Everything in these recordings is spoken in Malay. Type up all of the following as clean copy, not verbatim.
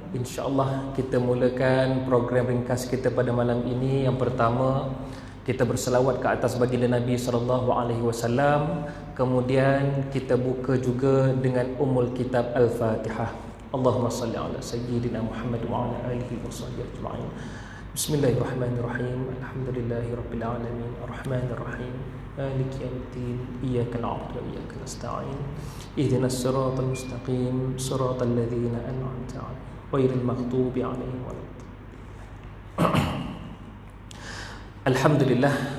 InsyaAllah kita mulakan program ringkas kita pada malam ini. Yang pertama, kita berselawat ke atas baginda Nabi SAW. Kemudian kita buka juga dengan Ummul Kitab Al-Fatihah. Allahumma salli ala Sayyidina Muhammad wa ala alihi wa sahbihi ajma'in. Bismillahirrahmanirrahim. Alhamdulillahi Rabbil Alamin. Ar-Rahmanirrahim. Maliki yawmiddin. Iyyaka na'budu wa iyyaka nasta'in. Ihdinas siratal mustaqim. Siratal ladzina an'amta 'alaihim ghairil maghdubi 'alaihim waladdallin.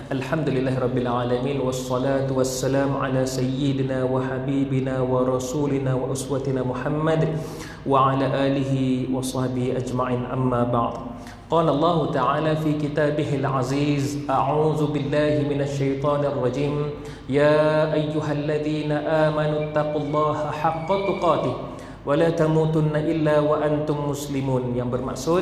Alhamdulillah Rabbil Alamin. Wassalatu wassalamu ala Sayyidina wa Habibina wa Rasulina wa Uswatina Muhammad wa ala alihi wa sahbihi ajma'in, amma ba'd. Qala Allah Ta'ala fi kitabihil aziz, a'udzu billahi minasy syaithanir rajim. Ya ayyuhalladzina amanu taqullaha haqqa tuqatih wa la tamutunna illa wa antum muslimun. Yang bermaksud,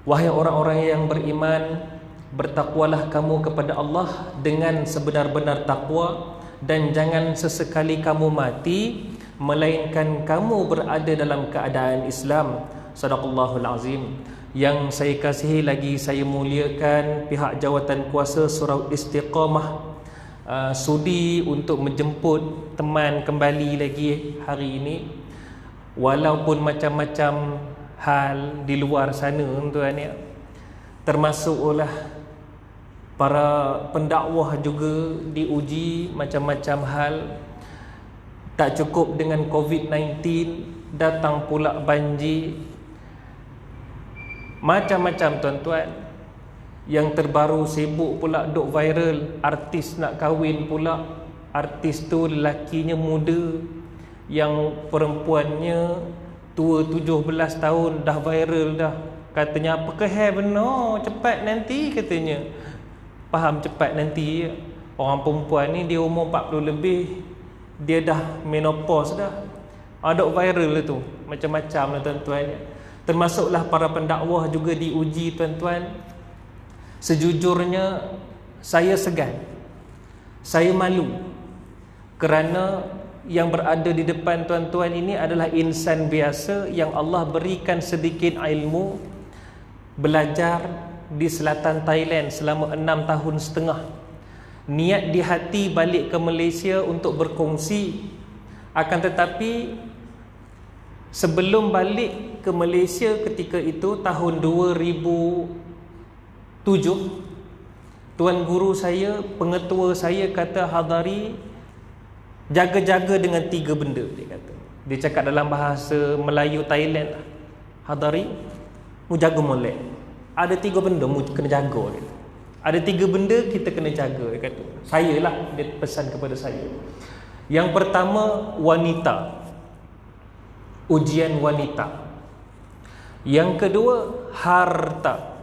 wahai orang-orang yang beriman, bertakwalah kamu kepada Allah dengan sebenar-benar takwa, dan jangan sesekali kamu mati melainkan kamu berada dalam keadaan Islam. Sadaqallahul azim. Yang saya kasihi lagi saya muliakan pihak jawatan kuasa Surau Istiqamah sudi untuk menjemput teman kembali lagi hari ini, walaupun macam-macam hal di luar sana tuan ya, termasuklah para pendakwah juga diuji macam-macam hal. Tak cukup dengan COVID-19, datang pula banjir, macam-macam tuan-tuan. Yang terbaru sibuk pula duk viral, artis nak kahwin pula. Artis tu lelakinya muda, yang perempuannya tua 17 tahun, dah viral dah. Katanya apa ke benar, cepat nanti katanya. Faham cepat nanti. Orang perempuan ni dia umur 40 lebih, dia dah menopause dah. Duk viral lah tu, macam-macam lah tuan-tuan. Termasuklah para pendakwah juga diuji tuan-tuan. Sejujurnya saya segan, saya malu, kerana yang berada di depan tuan-tuan ini adalah insan biasa yang Allah berikan sedikit ilmu, belajar di selatan Thailand selama 6 tahun setengah. Niat di hati balik ke Malaysia untuk berkongsi. Akan tetapi sebelum balik ke Malaysia ketika itu tahun 2007, tuan guru saya, pengetua saya kata, Hadari, jaga-jaga dengan 3 benda. Dia kata, dia cakap dalam bahasa Melayu Thailand, Hadari, mu jaga molek. Ada 3 benda mu kena jaga. Dia. Ada 3 benda kita kena jaga. Dia kata, saya lah, dia pesan kepada saya. Yang pertama, wanita, ujian wanita. Yang kedua, harta.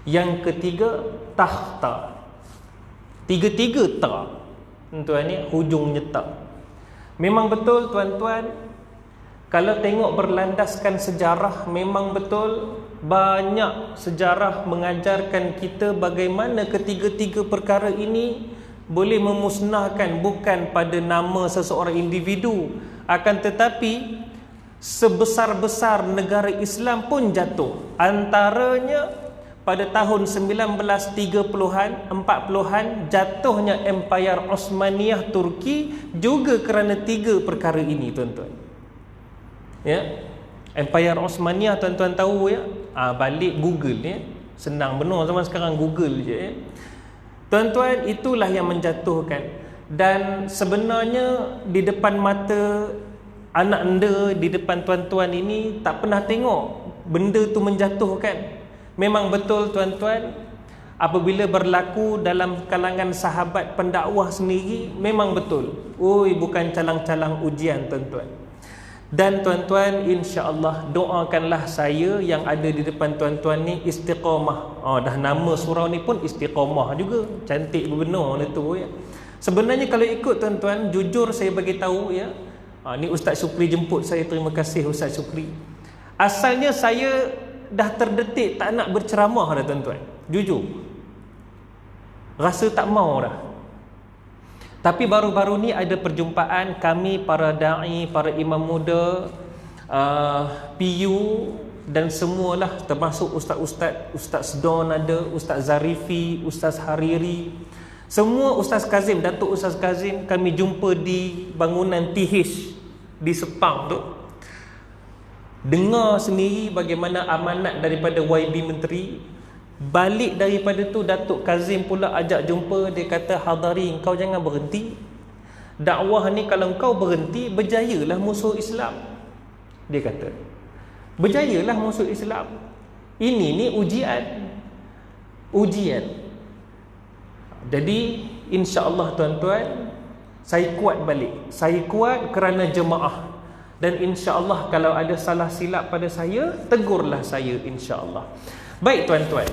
Yang ketiga, takhta. 3-3 tak, tuan ni, hujungnya tak. Memang betul tuan-tuan, kalau tengok berlandaskan sejarah, memang betul banyak sejarah mengajarkan kita bagaimana ketiga-tiga perkara ini boleh memusnahkan, bukan pada nama seseorang individu, akan tetapi sebesar-besar negara Islam pun jatuh. Antaranya pada tahun 1930-an, 40-an, jatuhnya Empayar Osmaniyah Turki juga kerana 3 perkara ini tuan-tuan. Ya, Empayar Osmaniyah tuan-tuan tahu ya. Balik Google ya. Senang benar zaman sekarang, Google je ya. Tuan-tuan, itulah yang menjatuhkan. Dan sebenarnya di depan mata anak anda, di depan tuan-tuan ini, tak pernah tengok benda tu menjatuhkan. Memang betul tuan-tuan, apabila berlaku dalam kalangan sahabat pendakwah sendiri, memang betul, bukan calang-calang ujian tuan-tuan. Dan tuan-tuan, insya-Allah doakanlah saya yang ada di depan tuan-tuan ni istiqamah. Dah nama surau ni pun istiqamah juga, cantik benar tu ya. Sebenarnya kalau ikut tuan-tuan, jujur saya bagi tahu ya. Ni Ustaz Syukri jemput saya, terima kasih Ustaz Syukri. Asalnya saya dah terdetik tak nak berceramah dah tuan-tuan, jujur. Rasa tak mau dah. Tapi baru-baru ni ada perjumpaan kami para da'i, para imam muda, PU dan semualah, termasuk Ustaz Don ada, Ustaz Zarifi, Ustaz Hariri, semua Ustaz Kazim, Datuk Ustaz Kazim kami jumpa di bangunan TH di Sepang tu. Dengar sendiri bagaimana amanat daripada YB Menteri. Balik daripada tu Datuk Kazim pula ajak jumpa. Dia kata, Hadari, kau jangan berhenti. Dakwah ni kalau kau berhenti, berjayalah musuh Islam. Dia kata, berjayalah musuh Islam. Ini ni ujian. Jadi insya-Allah tuan-tuan, saya kuat balik. Saya kuat kerana jemaah. Dan insya-Allah kalau ada salah silap pada saya, tegurlah saya insya-Allah. Baik tuan-tuan,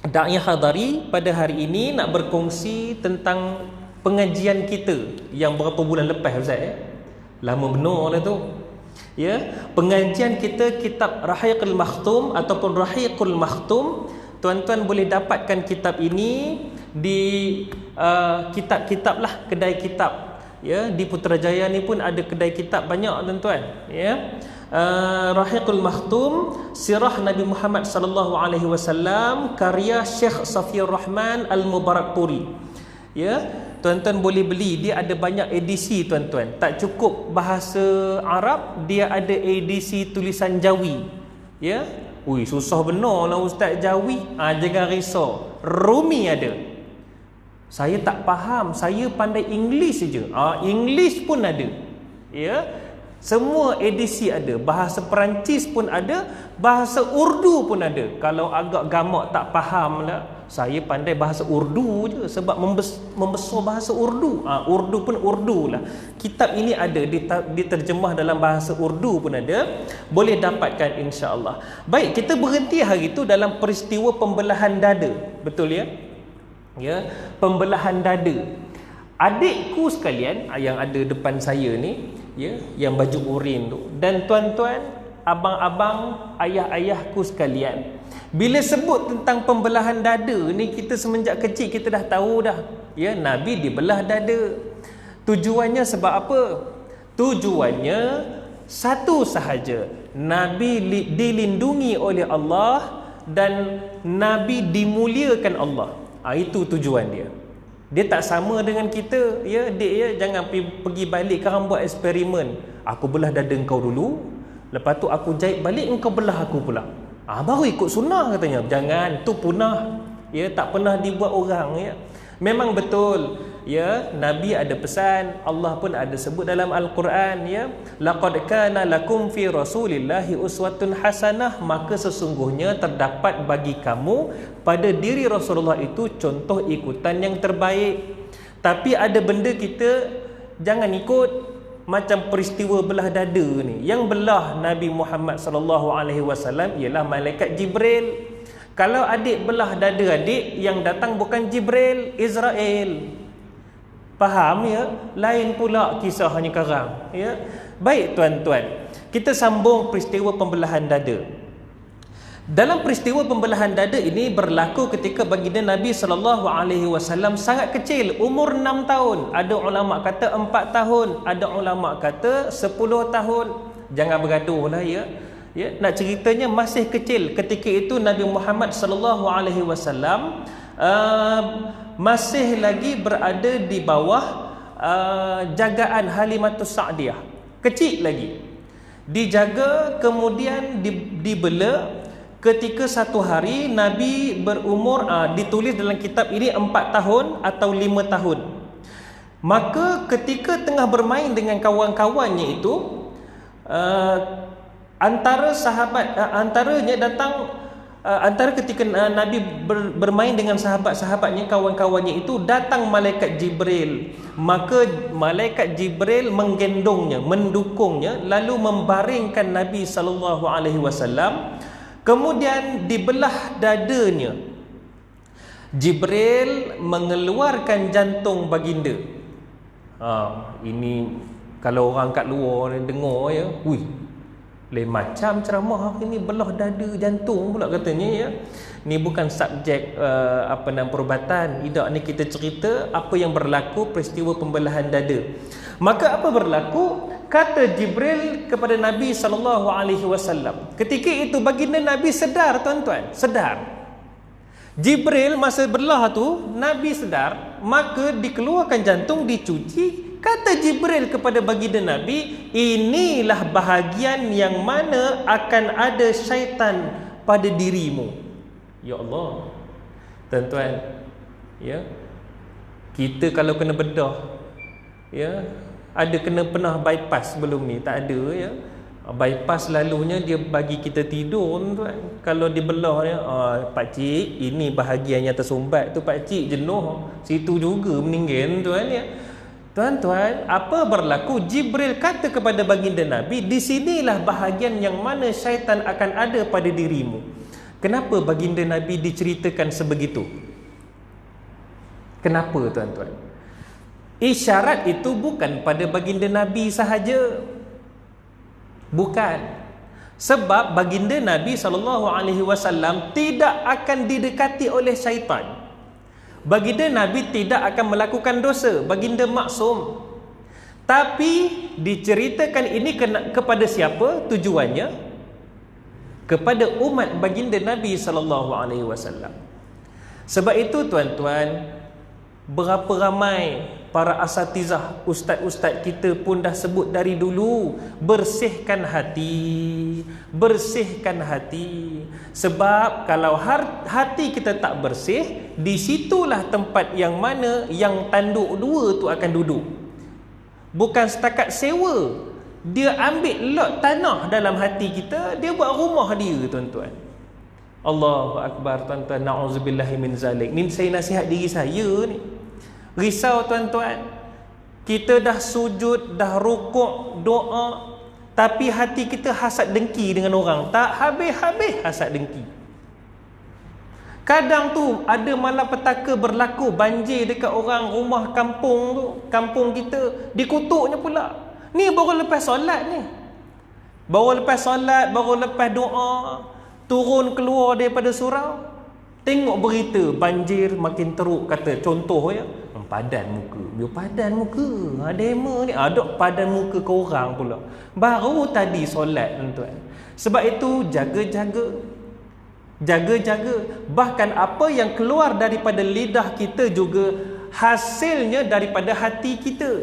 Da'i Hadari pada hari ini nak berkongsi tentang pengajian kita yang berapa bulan lepas Ustaz Lama benar lah tu. Ya, pengajian kita kitab Rahiqul Makhtum ataupun Rahiqul Makhtum. Tuan-tuan boleh dapatkan kitab ini di kitab-kitab lah, kedai kitab. Ya, di Putrajaya ni pun ada kedai kitab banyak tuan-tuan. Ya, Rahiqul Makhtum, Sirah Nabi Muhammad sallallahu alaihi wasallam, karya Syekh Safiur Rahman Al-Mubarakpuri. Ya, tuan-tuan boleh beli. Dia ada banyak edisi tuan-tuan. Tak cukup bahasa Arab, dia ada edisi tulisan Jawi. Ya, ui susah benar lah Ustaz Jawi. Jangan risau, Rumi ada. Saya tak faham, saya pandai English saja. English pun ada. Ya, semua edisi ada. Bahasa Perancis pun ada, bahasa Urdu pun ada. Kalau agak gamak tak faham lah, saya pandai bahasa Urdu je sebab membesar bahasa Urdu. Urdu pun Urdu lah. Kitab ini ada diterjemah dalam bahasa Urdu pun ada. Boleh dapatkan insya-Allah. Baik, kita berhenti hari itu dalam peristiwa pembelahan dada. Betul ya? Ya, pembelahan dada. Adikku sekalian yang ada depan saya ni, ya, yang baju oren tu, dan tuan-tuan, abang-abang, ayah-ayahku sekalian, bila sebut tentang pembelahan dada ni, kita semenjak kecil kita dah tahu dah. Ya, Nabi dibelah dada. Tujuannya sebab apa? Tujuannya satu sahaja. Nabi dilindungi oleh Allah dan Nabi dimuliakan Allah. Itu tujuan dia. Dia tak sama dengan kita. Ya, dek ya, jangan pergi balik sekarang buat eksperimen. Aku belah dada engkau dulu, lepas tu aku jahit balik, engkau belah aku pula. Baru ikut sunnah katanya. Jangan, tu punah. Ya, tak pernah dibuat orang. Ya, memang betul. Ya, Nabi ada pesan, Allah pun ada sebut dalam Al-Quran. Ya, laqad kana lakum fi rasulillahi uswatun hasanah. Maka sesungguhnya terdapat bagi kamu pada diri Rasulullah itu contoh ikutan yang terbaik. Tapi ada benda kita jangan ikut, macam peristiwa belah dada ni. Yang belah Nabi Muhammad sallallahu alaihi wasallam ialah malaikat Jibril. Kalau adik belah dada adik, yang datang bukan Jibril, Israel. Faham ya? Lain pula kisahnya sekarang. Ya. Baik tuan-tuan, kita sambung peristiwa pembelahan dada. Dalam peristiwa pembelahan dada ini berlaku ketika baginda Nabi sallallahu alaihi wasallam sangat kecil, umur 6 tahun. Ada ulama kata 4 tahun, ada ulama kata 10 tahun. Jangan bergaduhlah ya. Ya, nak ceritanya masih kecil ketika itu Nabi Muhammad sallallahu alaihi wasallam masih lagi berada di bawah jagaan Halimatus Sa'diyah. Kecil lagi. Dijaga, kemudian dibela. Ketika satu hari Nabi berumur, ditulis dalam kitab ini 4 tahun atau 5 tahun. Maka ketika tengah bermain dengan kawan-kawannya itu, antara sahabat, antaranya datang, antara ketika Nabi bermain dengan sahabat-sahabatnya, kawan-kawannya itu, datang malaikat Jibril. Maka malaikat Jibril menggendongnya, mendukungnya, lalu membaringkan Nabi sallallahu alaihi wasallam. Kemudian dibelah dadanya. Jibril mengeluarkan jantung baginda. Ini kalau orang kat luar dengar ya, lain macam ceramah hari ni, belah dada jantung pula katanya ya. Ni bukan subjek perubatan. Tidak, ni kita cerita apa yang berlaku peristiwa pembelahan dada. Maka apa berlaku? kata Jibril kepada Nabi SAW. Ketika itu baginda Nabi sedar, tuan-tuan, sedar. Jibril masa belah tu Nabi sedar, maka dikeluarkan jantung, dicuci. Kata Jibril kepada baginda Nabi, inilah bahagian yang mana akan ada syaitan pada dirimu. Ya Allah, tuan-tuan, ya, kita kalau kena bedah, ya, ada pernah bypass sebelum ni? Tak ada, ya. Bypass selalunya dia bagi kita tidur, tuan. Kalau dibelah ni, pakcik, ini bahagian yang tersumbat tu, pakcik jenuh, situ juga meninggal, tuan, ya. Tuan-tuan, apa berlaku? Jibril kata kepada baginda Nabi, di sinilah bahagian yang mana syaitan akan ada pada dirimu. Kenapa baginda Nabi diceritakan sebegitu? Kenapa, tuan-tuan? Isyarat itu bukan pada baginda Nabi sahaja. Bukan. Sebab baginda Nabi SAW tidak akan didekati oleh syaitan. Baginda Nabi tidak akan melakukan dosa. Baginda maksum. Tapi diceritakan ini kepada siapa tujuannya? Kepada umat baginda Nabi SAW. Sebab itu, tuan-tuan, berapa ramai para asatizah, ustaz-ustaz kita pun dah sebut dari dulu, bersihkan hati, bersihkan hati. Sebab kalau hati kita tak bersih, di situlah tempat yang mana yang tanduk dua tu akan duduk. Bukan setakat sewa, dia ambil lot tanah dalam hati kita, dia buat rumah dia, tuan-tuan. Allahu Akbar, tuan-tuan. Na'udzubillahi min zalik. Ni saya nasihat diri saya ni. Risau, tuan-tuan. Kita dah sujud, dah rukuk, doa, tapi hati kita hasad dengki dengan orang. Tak habis-habis hasad dengki. Kadang tu ada malapetaka berlaku, banjir dekat orang rumah kampung tu, kampung kita, dikutuknya pula. Ni baru lepas solat ni. Baru lepas solat, baru lepas doa, turun keluar daripada surau, tengok berita banjir makin teruk, kata contoh, ya, padan muka. Dia padan muka. Demo ni ada padan muka ke orang pula. Baru tadi solat, tuan-tuan. Sebab itu jaga-jaga. Jaga-jaga. Bahkan apa yang keluar daripada lidah kita juga hasilnya daripada hati kita.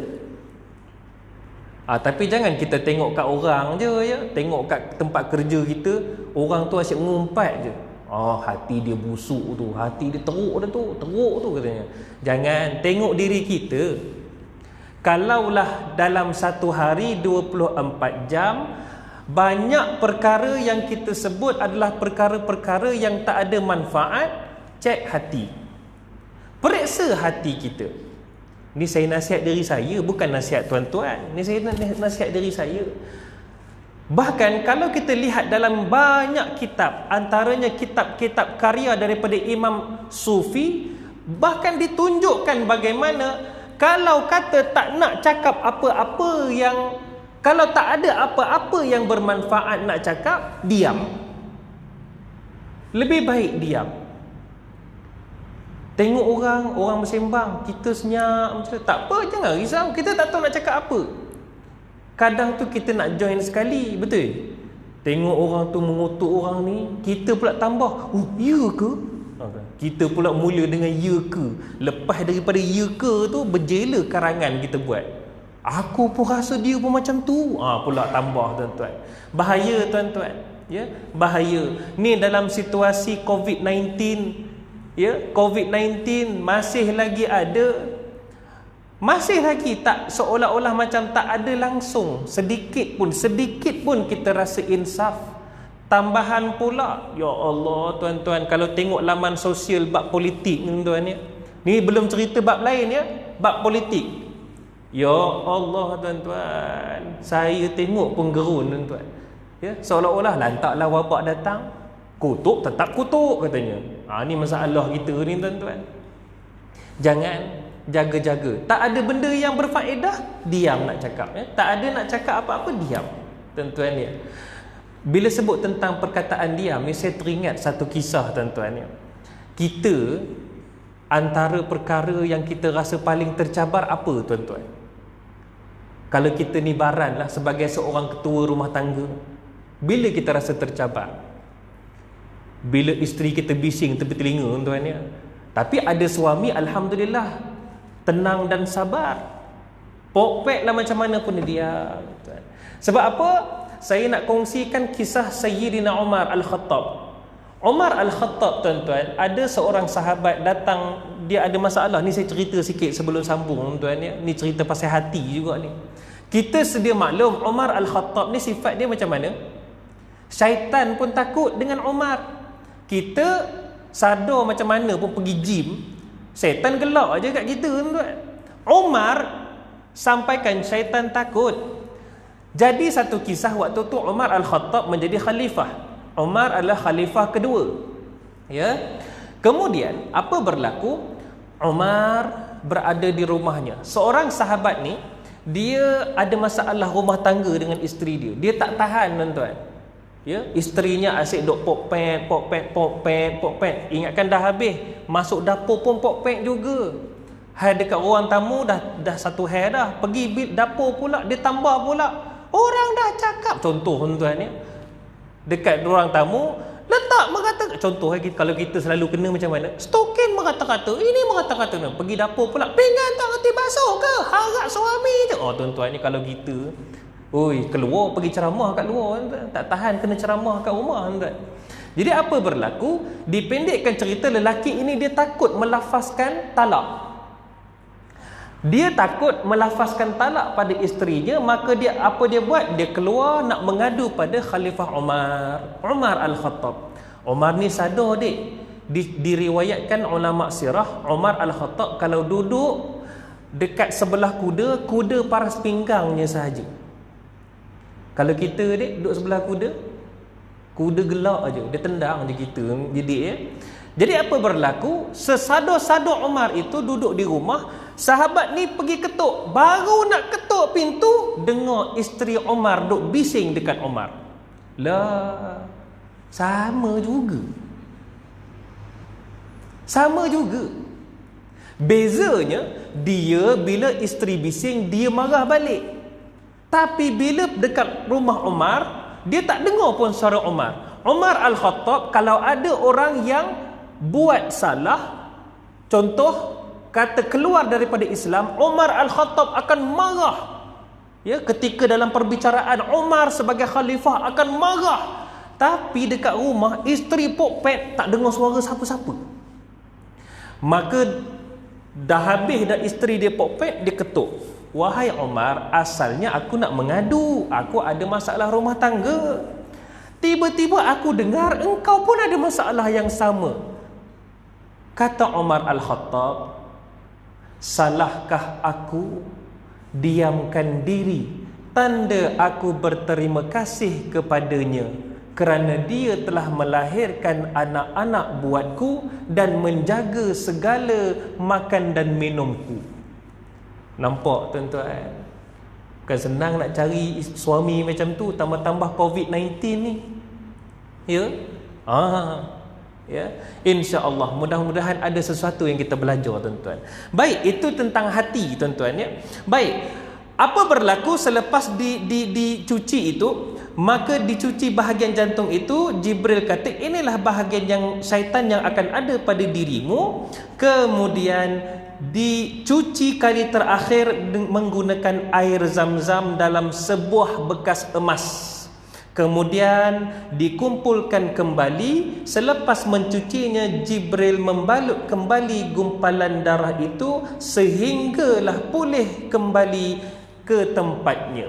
Tapi jangan kita tengok kat orang je, ya. Tengok kat tempat kerja kita, orang tu asyik mengumpat je. Hati dia busuk tu, hati dia teruk dah tu, teruk tu katanya. Jangan, tengok diri kita. Kalaulah dalam satu hari 24 jam, banyak perkara yang kita sebut adalah perkara-perkara yang tak ada manfaat, cek hati. Periksa hati kita. Ni saya nasihat diri saya, bukan nasihat tuan-tuan. Ni saya nasihat diri saya. Bahkan kalau kita lihat dalam banyak kitab, antaranya kitab-kitab karya daripada Imam Sufi, bahkan ditunjukkan bagaimana kalau kata tak nak cakap apa-apa yang, kalau tak ada apa-apa yang bermanfaat nak cakap, diam. Lebih baik diam. Tengok orang bersembang, kita senyap macam tu, tak apa, jangan risau, kita tak tahu nak cakap apa. Kadang tu kita nak join sekali, betul? Tengok orang tu mengutuk orang ni, kita pula tambah, ya ke? Kita pula mula dengan ya ke. Lepas daripada ya ke tu, berjela karangan kita buat. Aku pun rasa dia pun macam tu. Pula tambah, tuan-tuan. Bahaya, tuan-tuan. Ya, bahaya. Ni dalam situasi COVID-19, ya, COVID-19 masih lagi ada. Masih lagi tak, seolah-olah macam tak ada langsung. Sedikit pun kita rasa insaf. Tambahan pula, ya Allah, tuan-tuan, kalau tengok laman sosial bab politik, tuan-tuan, ya. Ni belum cerita bab lain, ya, bab politik. Ya Allah, tuan-tuan, saya tengok pun gerun, tuan-tuan. Ya, seolah-olah lantaklah wabak datang, kutuk tetap kutuk katanya. Ni masalah kita ni, tuan-tuan. Jangan, jaga-jaga. Tak ada benda yang berfaedah, diam nak cakap, ya. Tak ada nak cakap apa-apa, diam, tuan-tuan, ya. Bila sebut tentang perkataan diam ni, saya teringat satu kisah, tuan-tuan, ya. Kita, antara perkara yang kita rasa paling tercabar apa, tuan-tuan? Kalau kita ni baran lah sebagai seorang ketua rumah tangga, bila kita rasa tercabar? Bila isteri kita bising tepi telinga, tuan ya. Tapi ada suami alhamdulillah tenang dan sabar. Pokpek lah macam mana pun dia. Sebab apa? Saya nak kongsikan kisah Sayyidina Umar Al-Khattab. Umar Al-Khattab, tuan-tuan, ada seorang sahabat datang, dia ada masalah. Ni saya cerita sikit sebelum sambung, tuan ya. Ni cerita pasal hati juga ni. Kita sedia maklum, Umar Al-Khattab ni sifat dia macam mana? Syaitan pun takut dengan Umar. Kita sadar macam mana pun pergi gym, syaitan gelak aja kat kita, tuan. Umar sampaikan syaitan takut. Jadi satu kisah waktu tu Umar Al-Khattab menjadi khalifah. Umar adalah khalifah kedua. Ya. Kemudian apa berlaku? Umar berada di rumahnya. Seorang sahabat ni, dia ada masalah rumah tangga dengan isteri dia. Dia tak tahan, tuan-tuan. Ya, isterinya asyik duk pokpet. Ingatkan dah habis, masuk dapur pun pokpet juga. Hai dekat ruang tamu dah satu hai dah. Pergi dapur pula dia tambah pula. Orang dah cakap, contoh tuan ya. Dekat ruang tamu letak mengatakan, contoh kalau kita selalu kena macam mana? Stokin mengata-kata, ini mengata-kata. Pergi dapur pula, pinggan tak reti basuh ke? Harap suami je. Oh tuan-tuan ni kalau kita, oi, keluar pergi ceramah kat luar, tuan. Tak tahan kena ceramah kat rumah, tuan. Jadi apa berlaku? Dipendekkan cerita, lelaki ini dia takut melafazkan talak. Dia takut melafazkan talak pada isterinya, maka dia apa dia buat? Dia keluar nak mengadu pada Khalifah Umar Al-Khattab. Umar ni sadar diriwayatkan ulama sirah, Umar Al-Khattab kalau duduk dekat sebelah kuda paras pinggangnya sahaja. Kalau kita duduk sebelah kuda gelak aja, dia tendang je kita, jadi ya. Jadi apa berlaku? Sesado-sado Umar itu duduk di rumah, sahabat ni pergi ketuk. Baru nak ketuk pintu, dengar isteri Umar duk bising dekat Umar. Lah, sama juga. Bezanya, dia bila isteri bising, dia marah balik. Tapi bila dekat rumah Umar, dia tak dengar pun suara Umar. Umar Al-Khattab, kalau ada orang yang buat salah, contoh kata keluar daripada Islam, Umar Al-Khattab akan marah. Ya, ketika dalam perbicaraan Umar sebagai khalifah akan marah. Tapi dekat rumah isteri pokpet tak dengar suara siapa-siapa. Maka dah habis dah isteri dia pokpet, dia ketuk. Wahai Umar, asalnya aku nak mengadu, aku ada masalah rumah tangga. Tiba-tiba aku dengar engkau pun ada masalah yang sama. Kata Umar Al-Khattab, salahkah aku diamkan diri, tanda aku berterima kasih kepadanya kerana dia telah melahirkan anak-anak buatku dan menjaga segala makan dan minumku. Nampak tuan-tuan? Bukan senang nak cari suami macam tu, tambah-tambah COVID-19 ni. Ya? Ya, insya-Allah mudah-mudahan ada sesuatu yang kita belajar, tuan-tuan. Baik, itu tentang hati, tuan-tuan ya. Baik, apa berlaku selepas dicuci itu? Maka dicuci bahagian jantung itu, Jibril kata inilah bahagian yang syaitan yang akan ada pada dirimu. Kemudian dicuci kali terakhir menggunakan air zam-zam dalam sebuah bekas emas. Kemudian dikumpulkan kembali. Selepas mencucinya, Jibril membalut kembali gumpalan darah itu sehinggalah pulih kembali ke tempatnya.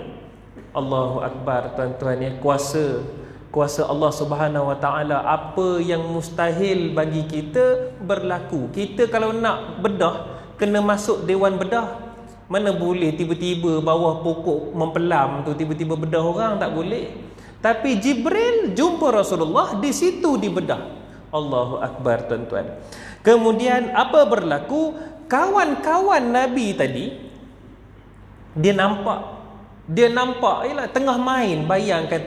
Allahu Akbar, tuan-tuan ya. Kuasa Allah Subhanahu Wa Taala, apa yang mustahil bagi kita berlaku. Kita kalau nak bedah, kena masuk dewan bedah. Mana boleh tiba-tiba bawah pokok mempelam tu tiba-tiba bedah orang, tak boleh. Tapi Jibril jumpa Rasulullah di situ dibedah. Allahu Akbar, tuan-tuan. Kemudian apa berlaku? Kawan-kawan Nabi tadi, dia nampak ialah tengah main. Bayangkan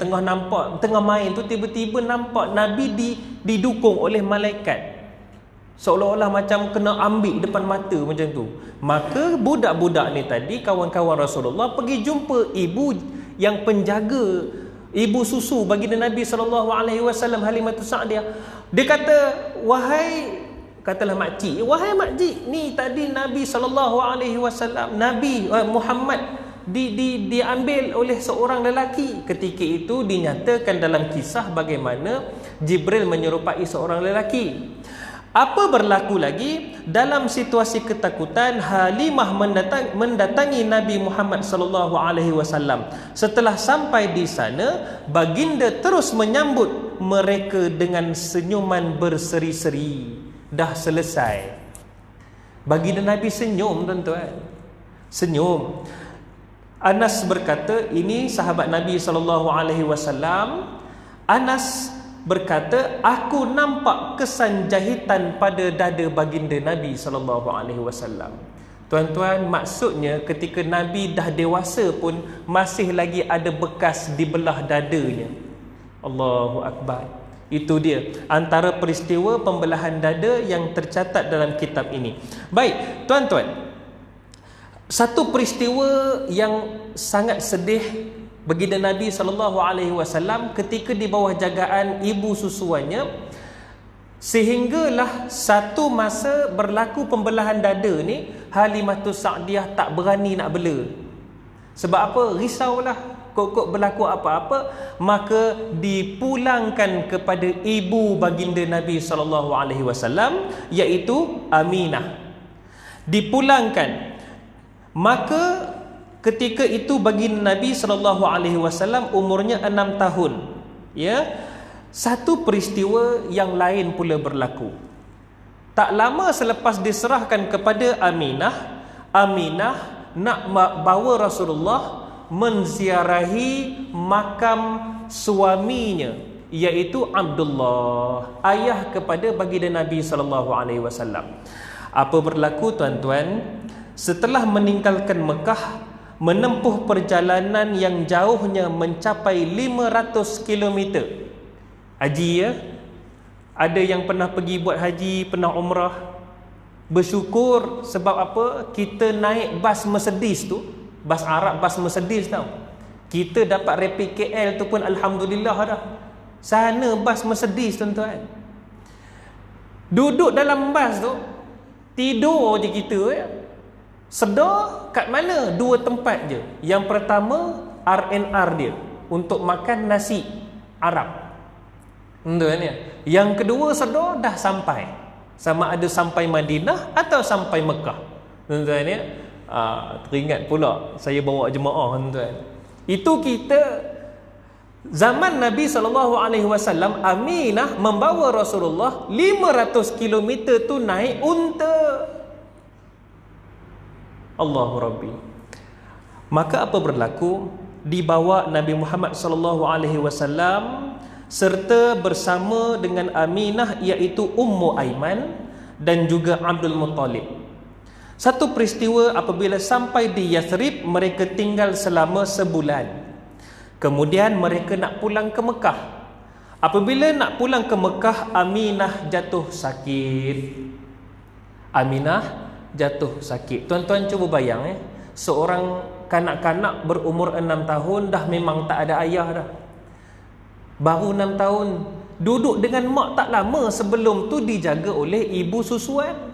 tengah main tu tiba-tiba nampak Nabi didukung oleh malaikat. Seolah-olah macam kena ambil depan mata macam tu. Maka budak-budak ni tadi, kawan-kawan Rasulullah, pergi jumpa ibu yang penjaga, ibu susu baginda Nabi SAW, Halimatus Sa'diyah. Dia kata, katalah makcik, wahai makcik, ni tadi Nabi SAW, Nabi Muhammad diambil oleh seorang lelaki. Ketika itu dinyatakan dalam kisah bagaimana Jibril menyerupai seorang lelaki. Apa berlaku lagi? Dalam situasi ketakutan, Halimah mendatangi Nabi Muhammad SAW. Setelah sampai di sana, baginda terus menyambut mereka dengan senyuman berseri-seri. Dah selesai, baginda Nabi senyum, tuan-tuan. Senyum. Anas berkata, ini sahabat Nabi SAW. Anas berkata, aku nampak kesan jahitan pada dada baginda Nabi SAW. Tuan-tuan, maksudnya ketika Nabi dah dewasa pun masih lagi ada bekas di belah dadanya. Allahu Akbar. Itu dia antara peristiwa pembelahan dada yang tercatat dalam kitab ini. Baik, tuan-tuan, satu peristiwa yang sangat sedih baginda Nabi SAW ketika di bawah jagaan ibu susuannya, sehinggalah satu masa berlaku pembelahan dada ni, Halimatus Sa'diyah tak berani nak bela. Sebab apa? Risaulah, kok berlaku apa-apa. Maka dipulangkan kepada ibu baginda Nabi SAW, iaitu Aminah. Dipulangkan. Maka ketika itu baginda Nabi SAW umurnya 6 tahun. Ya. Satu peristiwa yang lain pula berlaku. Tak lama selepas diserahkan kepada Aminah, Aminah nak bawa Rasulullah menziarahi makam suaminya, iaitu Abdullah, ayah kepada baginda Nabi SAW. Apa berlaku, tuan-tuan? Setelah meninggalkan Mekah, menempuh perjalanan yang jauhnya mencapai 500 km. Haji, ya? Ada yang pernah pergi buat haji, pernah umrah. Bersyukur sebab apa? Kita naik bas Mercedes tu, bas Arab, bas Mercedes tau. Kita dapat rapid KL tu pun alhamdulillah dah. Sana bas Mercedes, tuan-tuan. Duduk dalam bas tu, tidur je kita, ya. Sedar kat mana? Dua tempat je. Yang pertama R&R dia, untuk makan nasi Arab. Tuan, ya. Yang kedua sedar dah sampai. Sama ada sampai Madinah atau sampai Mekah. Tuan-tuan, ya. Teringat pula saya bawa jemaah, tuan-tuan. Itu kita zaman Nabi SAW, Aminah membawa Rasulullah 500 km tu naik unta. Allahu Rabbi. Maka apa berlaku? Dibawa Nabi Muhammad SAW serta bersama dengan Aminah, iaitu Ummu Aiman dan juga Abdul Muttalib. Satu peristiwa, apabila sampai di Yathrib, mereka tinggal selama sebulan. Kemudian mereka nak pulang ke Mekah. Apabila nak pulang ke Mekah, Aminah jatuh sakit. Aminah jatuh sakit. Tuan-tuan cuba bayang, seorang kanak-kanak berumur 6 tahun dah memang tak ada ayah dah. Baru 6 tahun, duduk dengan mak tak lama sebelum tu dijaga oleh ibu susuan.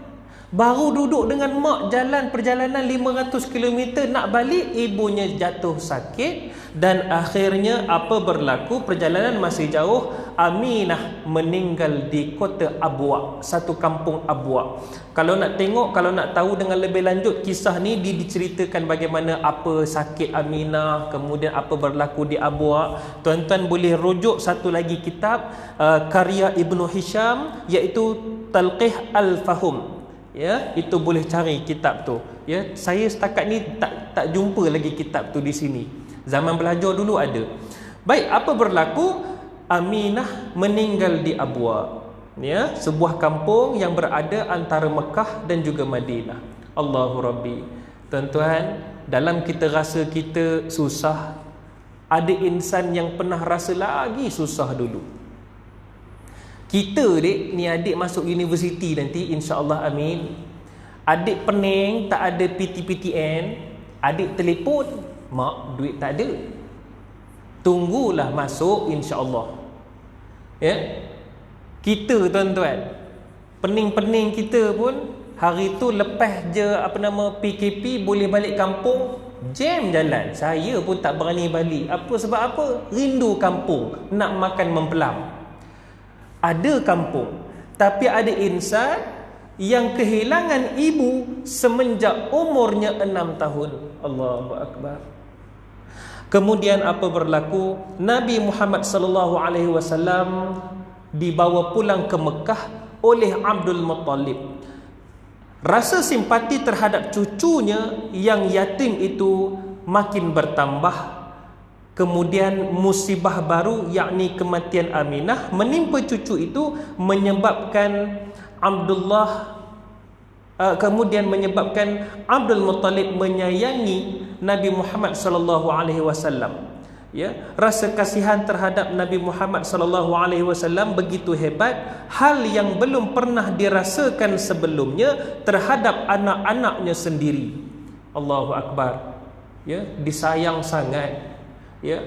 Baru duduk dengan mak, jalan perjalanan 500 km nak balik, ibunya jatuh sakit. Dan akhirnya apa berlaku? Perjalanan masih jauh, Aminah meninggal di kota Abwa, satu kampung Abwa. Kalau nak tengok, kalau nak tahu dengan lebih lanjut kisah ni, diceritakan bagaimana apa sakit Aminah, kemudian apa berlaku di Abwa. Tuan-tuan boleh rujuk satu lagi kitab karya Ibnu Hisham, iaitu Talqih Al-Fahum. Ya, itu boleh cari kitab tu. Ya, saya setakat ni tak jumpa lagi kitab tu di sini. Zaman belajar dulu ada. Baik, apa berlaku? Aminah meninggal di Abwa. Ya, sebuah kampung yang berada antara Mekah dan juga Madinah. Allahu Rabbi. Tuan-tuan, dalam kita rasa kita susah, ada insan yang pernah rasa lagi susah dulu. Kita ni adik masuk universiti nanti, insya-Allah, amin. Adik pening tak ada PTPTN, adik telefon, mak duit tak ada. Tunggulah masuk, insya-Allah. Ya. Kita tuan-tuan, pening-pening kita pun hari tu lepas je PKP boleh balik kampung, jam jalan. Saya pun tak berani balik. Apa sebab apa? Rindu kampung, nak makan mempelam. Ada kampung, tapi ada insan yang kehilangan ibu semenjak umurnya 6 tahun. Allahu akbar. Kemudian apa berlaku? Nabi Muhammad sallallahu alaihi wasallam dibawa pulang ke Mekah oleh Abdul Muttalib. Rasa simpati terhadap cucunya yang yatim itu makin bertambah. Kemudian musibah baru, yakni kematian Aminah, menimpa cucu itu, menyebabkan kemudian menyebabkan Abdul Muttalib menyayangi Nabi Muhammad sallallahu alaihi wasallam. Ya, rasa kasihan terhadap Nabi Muhammad sallallahu alaihi wasallam begitu hebat, hal yang belum pernah dirasakan sebelumnya terhadap anak-anaknya sendiri. Allahu akbar. Ya, disayang sangat. Ya,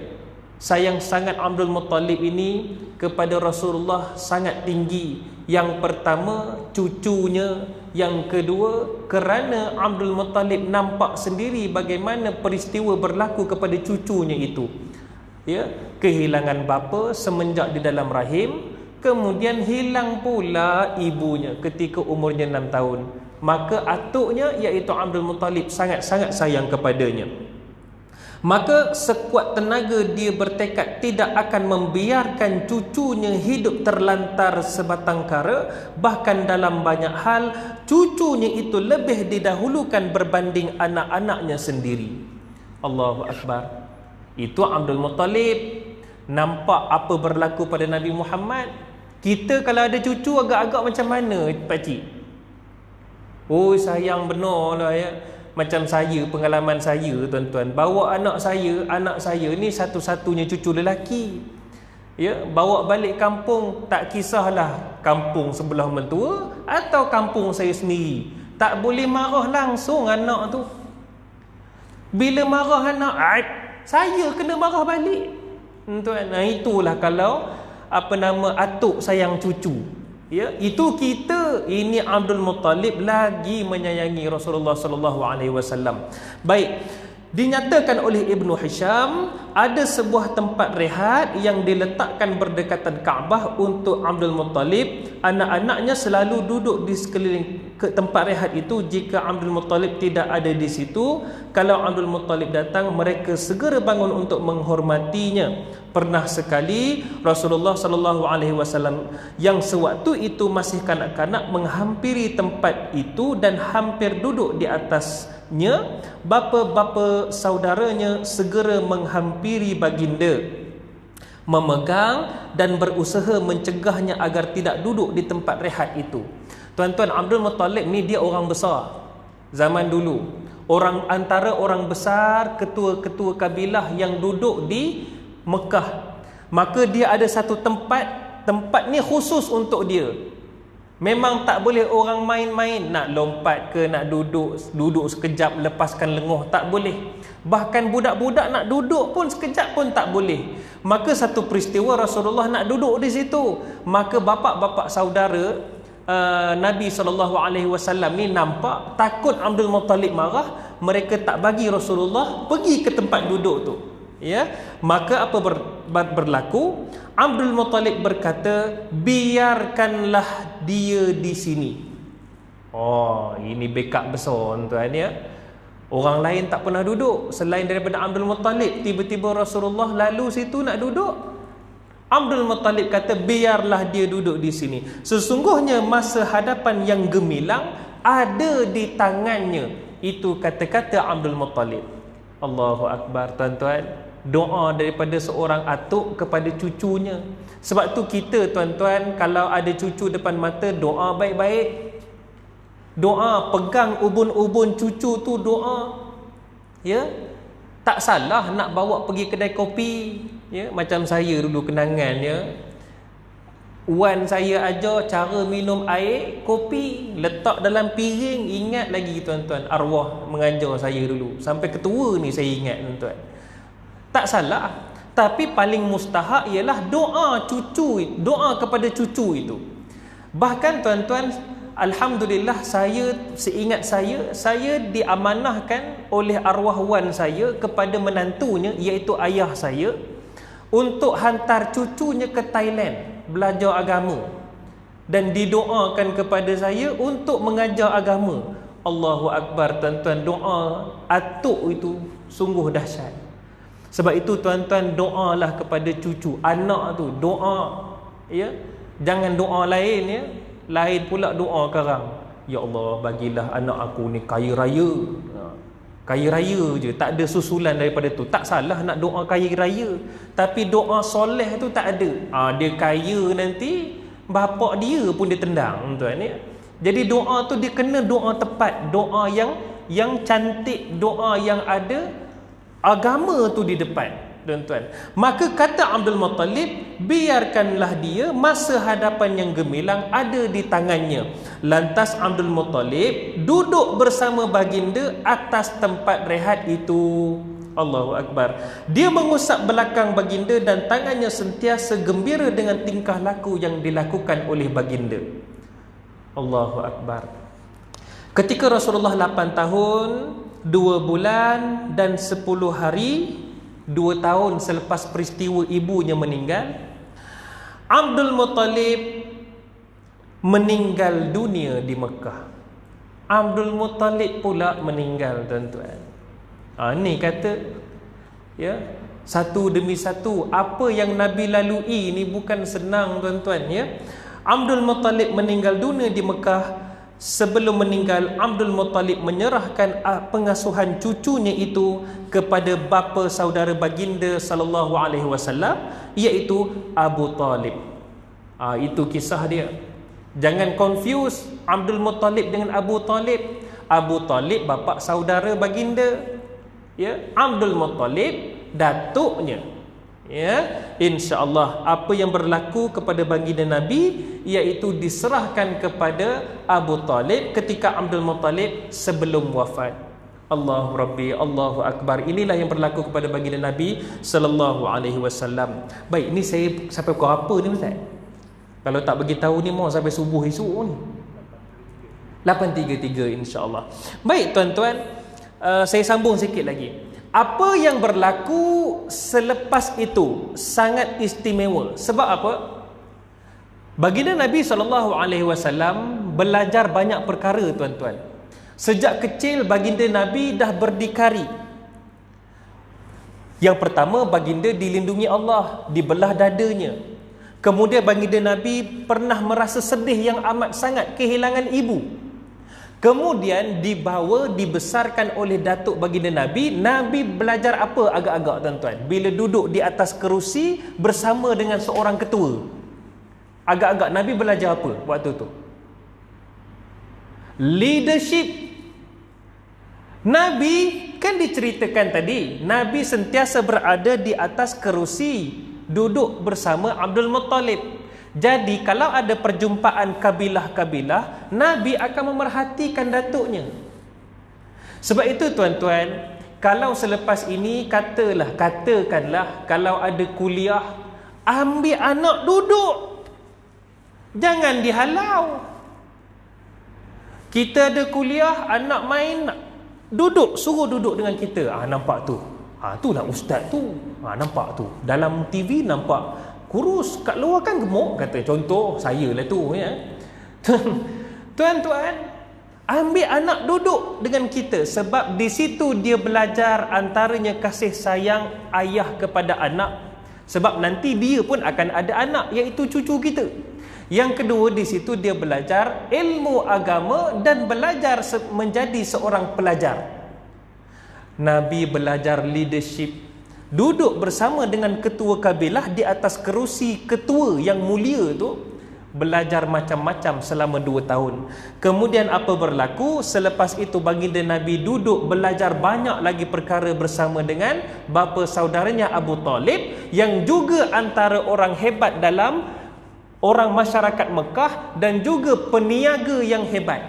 sayang sangat Abdul Muttalib ini kepada Rasulullah sangat tinggi. Yang pertama, cucunya. Yang kedua, kerana Abdul Muttalib nampak sendiri bagaimana peristiwa berlaku kepada cucunya itu. Ya, kehilangan bapa semenjak di dalam rahim, kemudian hilang pula ibunya ketika umurnya 6 tahun. Maka atuknya iaitu Abdul Muttalib sangat-sangat sayang kepadanya. Maka sekuat tenaga dia bertekad tidak akan membiarkan cucunya hidup terlantar sebatang kara. Bahkan dalam banyak hal cucunya itu lebih didahulukan berbanding anak-anaknya sendiri. Allahu akbar. Itu Abdul Muttalib. Nampak apa berlaku pada Nabi Muhammad. Kita kalau ada cucu agak-agak macam mana, pakcik? Oh, sayang benar lah ya. Macam saya, pengalaman saya tuan-tuan, bawa anak saya ni satu-satunya cucu lelaki. Ya, bawa balik kampung, tak kisahlah kampung sebelah mentua atau kampung saya sendiri, tak boleh marah langsung anak tu. Bila marah anak, saya kena marah balik. Tuan, itulah kalau atuk sayang cucu. Ya, itu kita. Ini Abdul Muttalib lagi menyayangi Rasulullah sallallahu alaihi wasallam. Baik, dinyatakan oleh Ibnu Hisham ada sebuah tempat rehat yang diletakkan berdekatan Kaabah untuk Abdul Muttalib. Anak-anaknya selalu duduk di sekeliling ke tempat rehat itu. Jika Abdul Muttalib tidak ada di situ, kalau Abdul Muttalib datang, mereka segera bangun untuk menghormatinya. Pernah sekali Rasulullah sallallahu alaihi wasallam yang sewaktu itu masih kanak-kanak menghampiri tempat itu dan hampir duduk di atasnya. Bapa-bapa saudaranya segera menghampiri baginda, memegang dan berusaha mencegahnya agar tidak duduk di tempat rehat itu. Tuan-tuan, Abdul Muttalib ni dia orang besar zaman dulu. Antara orang besar, ketua-ketua kabilah yang duduk di Mekah. Maka dia ada satu tempat ni khusus untuk dia. Memang tak boleh orang main-main, nak lompat ke, nak duduk sekejap lepaskan lenguh, tak boleh. Bahkan budak-budak nak duduk pun sekejap pun tak boleh. Maka satu peristiwa Rasulullah nak duduk di situ. Maka bapa-bapa saudara Nabi SAW ni nampak, takut Abdul Muttalib marah, mereka tak bagi Rasulullah pergi ke tempat duduk tu. Ya, maka apa berlaku? Abdul Muttalib berkata, biarkanlah dia di sini. Oh, ini backup besar tuan ya. Orang lain tak pernah duduk selain daripada Abdul Muttalib. Tiba-tiba Rasulullah lalu situ nak duduk. Abdul Muttalib kata, biarlah dia duduk di sini. Sesungguhnya masa hadapan yang gemilang ada di tangannya. Itu kata-kata Abdul Muttalib. Allahu akbar tuan-tuan. Doa daripada seorang atuk kepada cucunya. Sebab tu kita tuan-tuan, kalau ada cucu depan mata, doa baik-baik. Doa, pegang ubun-ubun cucu tu, doa. Ya, tak salah nak bawa pergi kedai kopi. Ya, macam saya dulu kenangan ya. Wan saya ajar cara minum air kopi, letak dalam piring. Ingat lagi tuan-tuan, arwah mengajar saya dulu. Sampai ketua ni saya ingat tuan-tuan. Tak salah. Tapi paling mustahak ialah doa cucu, doa kepada cucu itu. Bahkan tuan-tuan, alhamdulillah seingat saya diamanahkan oleh arwah wan saya kepada menantunya, iaitu ayah saya, untuk hantar cucunya ke Thailand belajar agama, dan didoakan kepada saya untuk mengajar agama. Allahu Akbar tuan-tuan, doa atuk itu sungguh dahsyat. Sebab itu tuan-tuan, doalah kepada cucu, anak tu doa, ya. Jangan doa lain, ya. Lain pula doa sekarang. Ya Allah, bagilah anak aku ni kaya raya. Kaya raya je, tak ada susulan daripada tu. Tak salah nak doa kaya raya, tapi doa soleh tu tak ada. Dia kaya nanti bapak dia pun dia tendang tuan ya. Jadi doa tu dia kena doa tepat, doa yang cantik, doa yang ada agama tu di depan tuan-tuan. Maka kata Abdul Muttalib, biarkanlah dia, masa hadapan yang gemilang ada di tangannya. Lantas Abdul Muttalib duduk bersama baginda atas tempat rehat itu. Allahu Akbar. Dia mengusap belakang baginda dan tangannya sentiasa gembira dengan tingkah laku yang dilakukan oleh baginda. Allahu Akbar. Ketika Rasulullah 8 tahun 2 bulan dan 10 hari, 2 tahun selepas peristiwa ibunya meninggal, Abdul Muttalib meninggal dunia di Mekah. Abdul Muttalib pula meninggal tuan-tuan. Ni kata, ya, satu demi satu apa yang Nabi lalui ni bukan senang tuan-tuan ya. Abdul Muttalib meninggal dunia di Mekah. Sebelum meninggal, Abdul Muttalib menyerahkan pengasuhan cucunya itu kepada bapa saudara baginda sallallahu alaihi wasallam, iaitu Abu Talib. Itu kisah dia. Jangan confuse Abdul Muttalib dengan Abu Talib. Abu Talib bapa saudara baginda, ya. Abdul Muttalib datuknya. Ya, insya-Allah apa yang berlaku kepada baginda Nabi iaitu diserahkan kepada Abu Talib ketika Abdul Muttalib sebelum wafat. Allahu Rabbi, Allahu Akbar. Inilah yang berlaku kepada baginda Nabi sallallahu alaihi wasallam. Baik, ni saya sampai pukul apa ni ustaz? Kalau tak bagi tahu ni mau sampai subuh esok ni. 8.33 insya-Allah. Baik tuan-tuan, saya sambung sikit lagi. Apa yang berlaku selepas itu sangat istimewa. Sebab apa? Baginda Nabi SAW belajar banyak perkara tuan-tuan. Sejak kecil baginda Nabi dah berdikari. Yang pertama, baginda dilindungi Allah, dibelah dadanya. Kemudian baginda Nabi pernah merasa sedih yang amat sangat kehilangan ibu. Kemudian dibawa, dibesarkan oleh datuk baginda Nabi. Nabi belajar apa agak-agak tuan-tuan? Bila duduk di atas kerusi bersama dengan seorang ketua, agak-agak Nabi belajar apa waktu tu? Leadership. Nabi kan diceritakan tadi, Nabi sentiasa berada di atas kerusi, duduk bersama Abdul Muttalib. Jadi kalau ada perjumpaan kabilah-kabilah, Nabi akan memerhatikan datuknya. Sebab itu tuan-tuan, kalau selepas ini katakanlah kalau ada kuliah, ambil anak duduk, jangan dihalau. Kita ada kuliah, anak main, duduk, suruh duduk dengan kita. Nampak tu, itulah ustaz tu. Nampak tu, dalam TV nampak kurus, kat luar kan gemuk, kata contoh saya lah tu ya. Tuan-tuan, ambil anak duduk dengan kita, sebab di situ dia belajar antaranya kasih sayang ayah kepada anak, sebab nanti dia pun akan ada anak, iaitu cucu kita. Yang kedua, di situ dia belajar ilmu agama dan belajar menjadi seorang pelajar. Nabi belajar leadership, duduk bersama dengan ketua kabilah di atas kerusi ketua yang mulia tu, belajar macam-macam selama 2 tahun. Kemudian apa berlaku? Selepas itu baginda Nabi duduk belajar banyak lagi perkara bersama dengan bapa saudaranya Abu Talib, yang juga antara orang hebat dalam orang masyarakat Mekah dan juga peniaga yang hebat.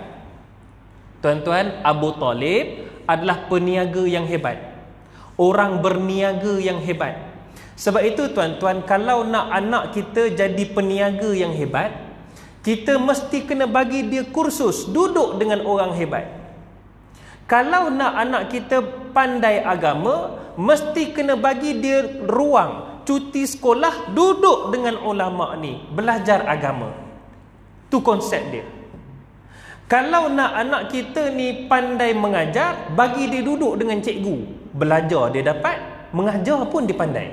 Tuan-tuan, Abu Talib adalah peniaga yang hebat, orang berniaga yang hebat. Sebab itu tuan-tuan, kalau nak anak kita jadi peniaga yang hebat, kita mesti kena bagi dia kursus duduk dengan orang hebat. Kalau nak anak kita pandai agama, mesti kena bagi dia ruang cuti sekolah duduk dengan ulama ni belajar agama. Tu konsep dia. Kalau nak anak kita ni pandai mengajar, bagi dia duduk dengan cikgu, belajar dia dapat, mengajar pun dia pandai.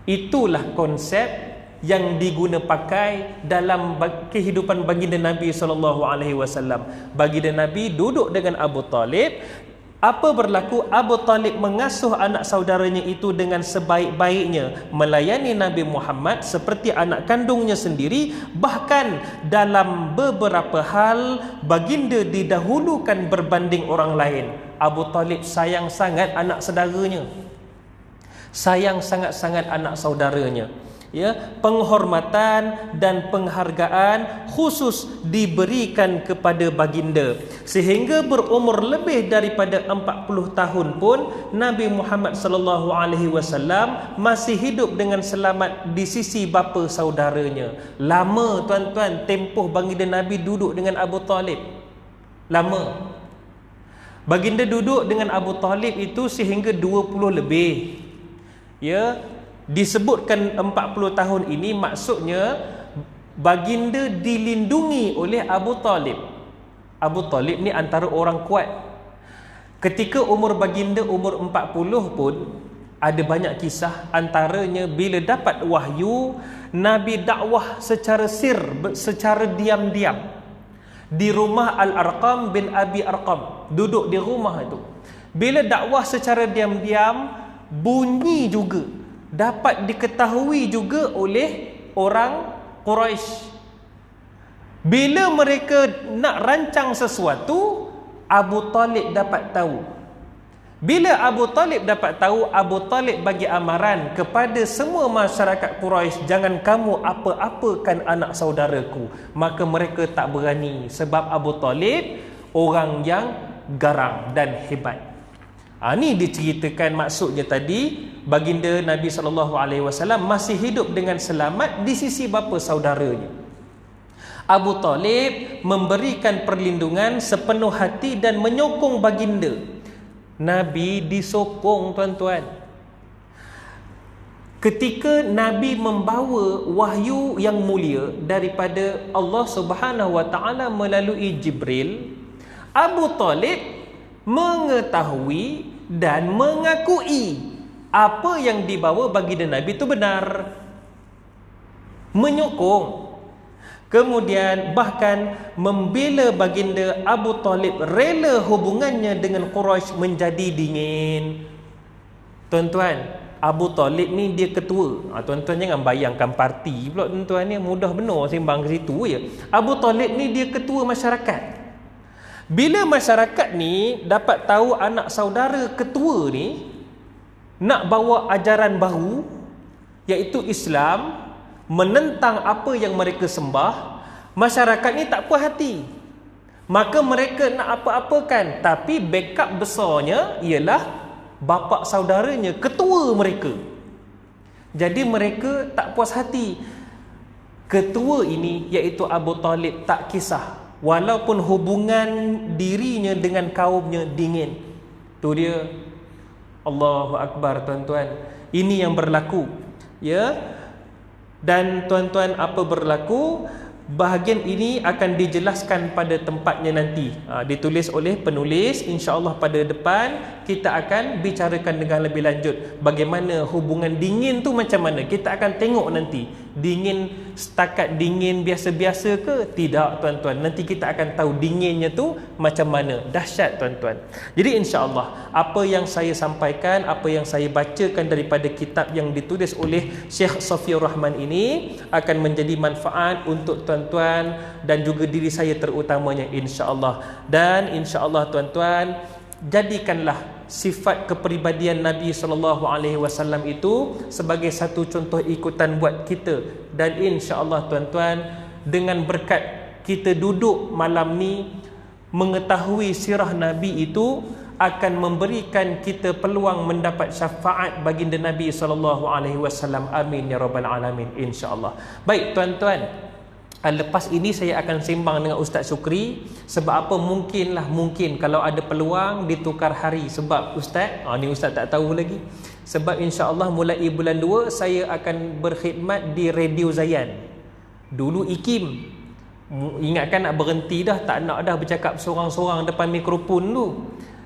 Itulah konsep yang diguna pakai dalam kehidupan baginda Nabi SAW. Baginda Nabi duduk dengan Abu Talib. Apa berlaku? Abu Talib mengasuh anak saudaranya itu dengan sebaik-baiknya, melayani Nabi Muhammad seperti anak kandungnya sendiri. Bahkan dalam beberapa hal baginda didahulukan berbanding orang lain. Abu Talib sayang sangat anak saudaranya, sayang sangat-sangat anak saudaranya. Ya, penghormatan dan penghargaan khusus diberikan kepada baginda, sehingga berumur lebih daripada 40 tahun pun Nabi Muhammad SAW masih hidup dengan selamat di sisi bapa saudaranya. Lama tuan-tuan tempoh baginda Nabi duduk dengan Abu Talib. Lama. Baginda duduk dengan Abu Talib itu sehingga 20 lebih. Ya, disebutkan 40 tahun ini maksudnya baginda dilindungi oleh Abu Talib. Abu Talib ni antara orang kuat. Ketika umur baginda umur 40 pun ada banyak kisah, antaranya bila dapat wahyu, Nabi dakwah secara secara diam-diam di rumah Al-Arqam bin Abi Arqam, duduk di rumah itu. Bila dakwah secara diam-diam, bunyi juga dapat diketahui juga oleh orang Quraisy. Bila mereka nak rancang sesuatu, Abu Talib dapat tahu. Bila Abu Talib dapat tahu, Abu Talib bagi amaran kepada semua masyarakat Quraisy, jangan kamu apa-apakan anak saudaraku. Maka mereka tak berani, sebab Abu Talib orang yang garang dan hebat. Ini diceritakan maksudnya tadi, baginda Nabi SAW masih hidup dengan selamat di sisi bapa saudaranya. Abu Talib memberikan perlindungan sepenuh hati dan menyokong baginda. Nabi disokong tuan-tuan. Ketika Nabi membawa wahyu yang mulia daripada Allah Subhanahu Wa Taala melalui Jibril, Abu Talib mengetahui dan mengakui apa yang dibawa baginda Nabi itu benar, menyokong, kemudian bahkan membela baginda. Abu Talib rela hubungannya dengan Quraisy menjadi dingin. Tuan-tuan, Abu Talib ni dia ketua. Tuan-tuan jangan bayangkan parti pula tuan-tuan ni, mudah benar sembang ke situ je. Abu Talib ni dia ketua masyarakat. Bila masyarakat ni dapat tahu anak saudara ketua ni nak bawa ajaran baru, iaitu Islam, menentang apa yang mereka sembah, masyarakat ni tak puas hati. Maka mereka nak apa-apakan, tapi backup besarnya ialah bapa saudaranya, ketua mereka. Jadi mereka tak puas hati. Ketua ini iaitu Abu Talib tak kisah, walaupun hubungan dirinya dengan kaumnya dingin. Tu dia. Allahu Akbar tuan-tuan. Ini yang berlaku. Ya. Dan tuan-tuan, apa berlaku? Bahagian ini akan dijelaskan pada tempatnya nanti. Ditulis oleh penulis. InsyaAllah pada depan kita akan bicarakan dengan lebih lanjut bagaimana hubungan dingin tu macam mana. Kita akan tengok nanti. Dingin setakat dingin biasa-biasa ke? Tidak tuan-tuan. Nanti kita akan tahu dinginnya tu macam mana. Dahsyat tuan-tuan. Jadi insya-Allah apa yang saya sampaikan, apa yang saya bacakan daripada kitab yang ditulis oleh Syekh Safiur Rahman ini akan menjadi manfaat untuk tuan-tuan dan juga diri saya terutamanya insya-Allah. Dan insya-Allah tuan-tuan, jadikanlah sifat kepribadian Nabi SAW itu sebagai satu contoh ikutan buat kita. Dan insya-Allah tuan-tuan, dengan berkat kita duduk malam ni mengetahui sirah Nabi itu akan memberikan kita peluang mendapat syafaat baginda Nabi SAW. Amin ya rabbal alamin, insya-Allah. Baik tuan-tuan, lepas ini saya akan sembang dengan Ustaz Sukri. Sebab apa? Mungkin kalau ada peluang ditukar hari. Sebab Ustaz, ni Ustaz tak tahu lagi. Sebab insya-Allah mulai bulan 2 saya akan berkhidmat di Radio Zayan. Dulu IKIM, ingatkan nak berhenti dah, tak nak dah bercakap seorang-seorang depan mikrofon tu.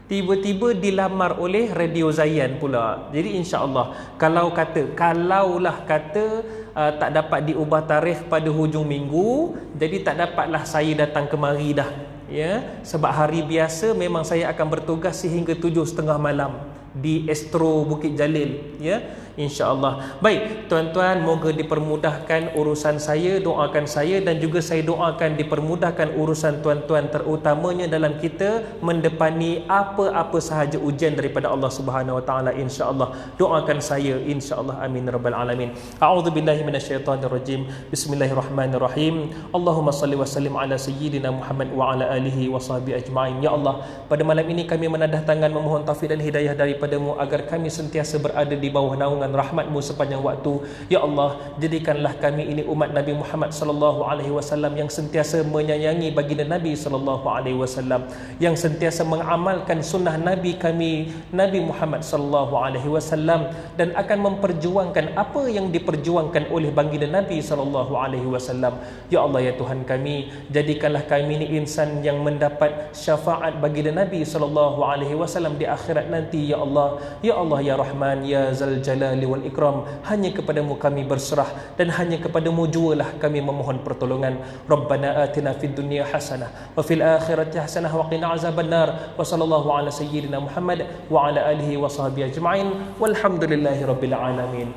Tiba-tiba dilamar oleh Radio Zayan pula. Jadi insya-Allah kalaulah kata tak dapat diubah tarikh pada hujung minggu, jadi tak dapatlah saya datang kemari dah. Ya, sebab hari biasa memang saya akan bertugas sehingga 7:30 malam di Astro Bukit Jalil, ya, insya-Allah. Baik tuan-tuan, moga dipermudahkan urusan saya, doakan saya, dan juga saya doakan dipermudahkan urusan tuan-tuan, terutamanya dalam kita mendepani apa-apa sahaja ujian daripada Allah Subhanahu Wa Taala, insya-Allah. Doakan saya, insya-Allah. Amin rabbal alamin. A'udzubillahi minasyaitonirrajim. Bismillahirrahmanirrahim. Allahumma salli wa sallim ala sayyidina Muhammad wa ala alihi wa sahbihi ajma'in. Ya Allah, pada malam ini kami menadah tangan memohon taufik dan hidayah daripadamu agar kami sentiasa berada di bawah naungan rahmatmu sepanjang waktu. Ya Allah, jadikanlah kami ini umat Nabi Muhammad sallallahu alaihi wasallam yang sentiasa menyayangi baginda Nabi sallallahu alaihi wasallam, yang sentiasa mengamalkan sunnah Nabi kami Nabi Muhammad sallallahu alaihi wasallam, dan akan memperjuangkan apa yang diperjuangkan oleh baginda Nabi sallallahu alaihi wasallam. Ya Allah, ya Tuhan kami, jadikanlah kami ini insan yang mendapat syafaat baginda Nabi sallallahu alaihi wasallam di akhirat nanti. Ya Allah, ya Allah, ya Rahman, ya Zal Jalali wal Ikram. Hanya kepadamu kami berserah dan hanya kepadamu jualah kami memohon pertolongan. Rabbana atina fid dunya hasanah wa fil akhirati hasanah wa qina azabannar. Wa sallallahu ala sayyidina Muhammad wa ala alihi wa sahbihi ajma'in. Walhamdulillahi rabbil alamin.